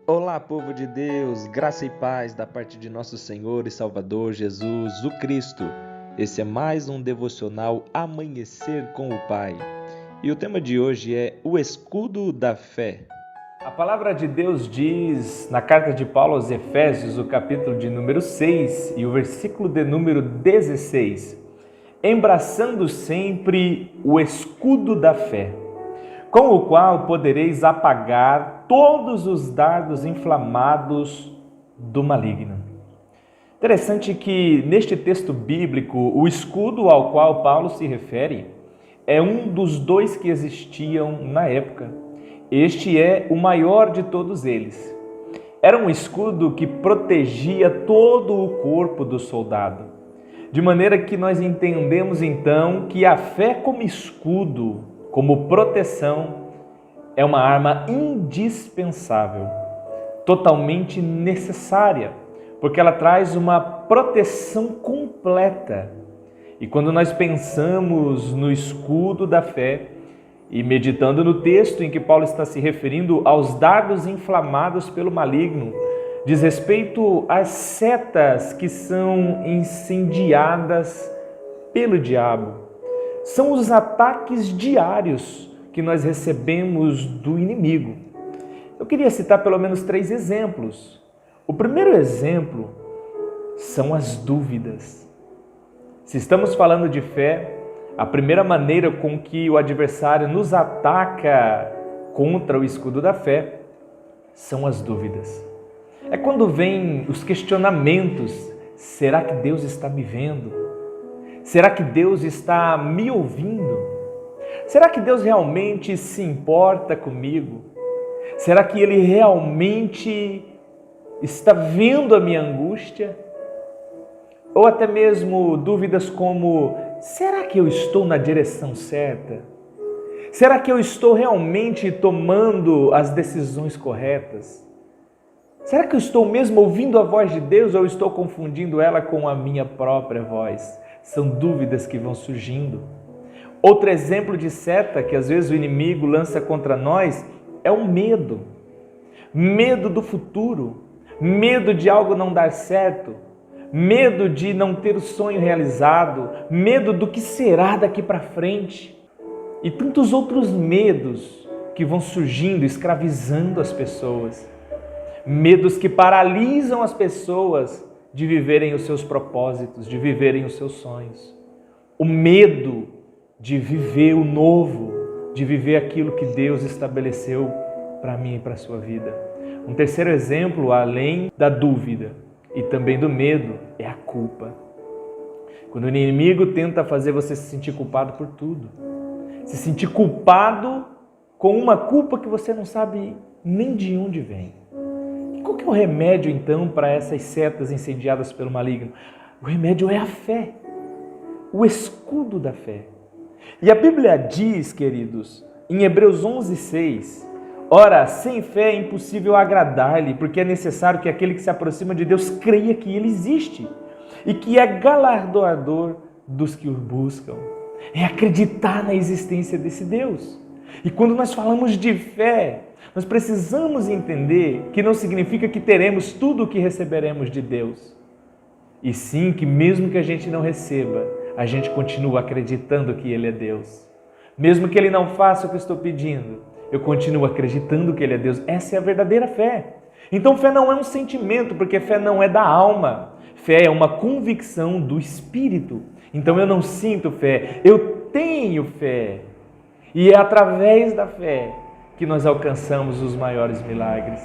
Olá, povo de Deus, graça e paz da parte de nosso Senhor e Salvador Jesus, o Cristo. Esse é mais um devocional Amanhecer com o Pai. E o tema de hoje é o escudo da fé. A palavra de Deus diz na carta de Paulo aos Efésios, o capítulo de número 6 e o versículo de número 16: embraçando sempre o escudo da fé, com o qual podereis apagar todos os dardos inflamados do maligno. Interessante que neste texto bíblico, o escudo ao qual Paulo se refere é um dos dois que existiam na época. Este é o maior de todos eles. Era um escudo que protegia todo o corpo do soldado. De maneira que nós entendemos então que a fé como escudo, como proteção, é uma arma indispensável, totalmente necessária, porque ela traz uma proteção completa. E quando nós pensamos no escudo da fé, e meditando no texto em que Paulo está se referindo aos dardos inflamados pelo maligno, diz respeito às setas que são incendiadas pelo diabo. São os ataques diários que nós recebemos do inimigo. Eu queria citar pelo menos 3 exemplos. O primeiro exemplo são as dúvidas. Se estamos falando de fé, a primeira maneira com que o adversário nos ataca contra o escudo da fé são as dúvidas. É quando vêm os questionamentos: será que Deus está me vendo? Será que Deus está me ouvindo? Será que Deus realmente se importa comigo? Será que Ele realmente está vendo a minha angústia? Ou até mesmo dúvidas como: será que eu estou na direção certa? Será que eu estou realmente tomando as decisões corretas? Será que eu estou mesmo ouvindo a voz de Deus ou estou confundindo ela com a minha própria voz? São dúvidas que vão surgindo. Outro exemplo de seta que às vezes o inimigo lança contra nós é o medo. Medo do futuro, medo de algo não dar certo, medo de não ter o sonho realizado, medo do que será daqui para frente e tantos outros medos que vão surgindo, escravizando as pessoas. Medos que paralisam as pessoas de viverem os seus propósitos, de viverem os seus sonhos. O medo de viver o novo, de viver aquilo que Deus estabeleceu para mim e para a sua vida. Um terceiro exemplo, além da dúvida e também do medo, é a culpa. Quando o inimigo tenta fazer você se sentir culpado por tudo, se sentir culpado com uma culpa que você não sabe nem de onde vem. E qual que é o remédio então para essas setas incendiadas pelo maligno? O remédio é a fé, o escudo da fé. E a Bíblia diz, queridos, em Hebreus 11:6, ora, sem fé é impossível agradar-lhe, porque é necessário que aquele que se aproxima de Deus creia que Ele existe e que é galardoador dos que o buscam. É acreditar na existência desse Deus. E quando nós falamos de fé, nós precisamos entender que não significa que teremos tudo o que receberemos de Deus. E sim que mesmo que a gente não receba, a gente continua acreditando que Ele é Deus. Mesmo que Ele não faça o que eu estou pedindo, eu continuo acreditando que Ele é Deus. Essa é a verdadeira fé. Então fé não é um sentimento, porque fé não é da alma. Fé é uma convicção do Espírito. Então eu não sinto fé, eu tenho fé. E é através da fé que nós alcançamos os maiores milagres.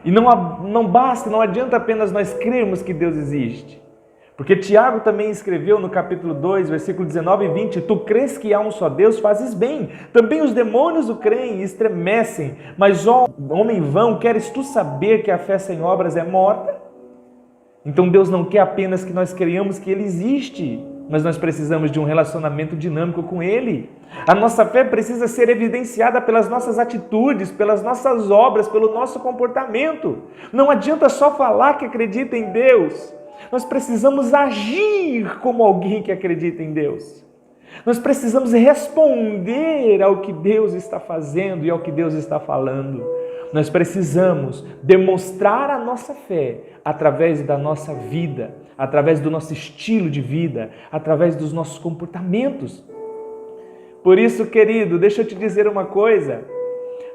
E não basta, não adianta apenas nós crermos que Deus existe. Porque Tiago também escreveu no capítulo 2, versículo 19 e 20, tu crês que há um só Deus, fazes bem. Também os demônios o creem e estremecem. Mas, ó homem vão, queres tu saber que a fé sem obras é morta? Então Deus não quer apenas que nós creiamos que Ele existe, mas nós precisamos de um relacionamento dinâmico com Ele. A nossa fé precisa ser evidenciada pelas nossas atitudes, pelas nossas obras, pelo nosso comportamento. Não adianta só falar que acredita em Deus. Nós precisamos agir como alguém que acredita em Deus. Nós precisamos responder ao que Deus está fazendo e ao que Deus está falando. Nós precisamos demonstrar a nossa fé através da nossa vida, através do nosso estilo de vida, através dos nossos comportamentos. Por isso, querido, deixa eu te dizer uma coisa.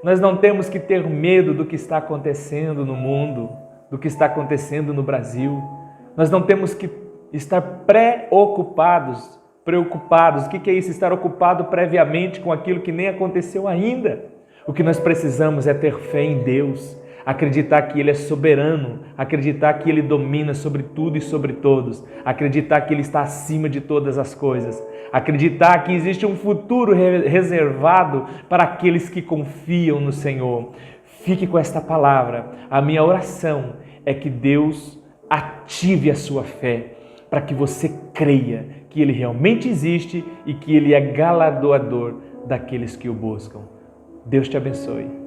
Nós não temos que ter medo do que está acontecendo no mundo, do que está acontecendo no Brasil. Nós não temos que estar preocupados. O que é isso? Estar ocupado previamente com aquilo que nem aconteceu ainda. O que nós precisamos é ter fé em Deus, acreditar que Ele é soberano, acreditar que Ele domina sobre tudo e sobre todos, acreditar que Ele está acima de todas as coisas, acreditar que existe um futuro reservado para aqueles que confiam no Senhor. Fique com esta palavra. A minha oração é que Deus ative a sua fé, para que você creia que Ele realmente existe e que Ele é galardoador daqueles que o buscam. Deus te abençoe.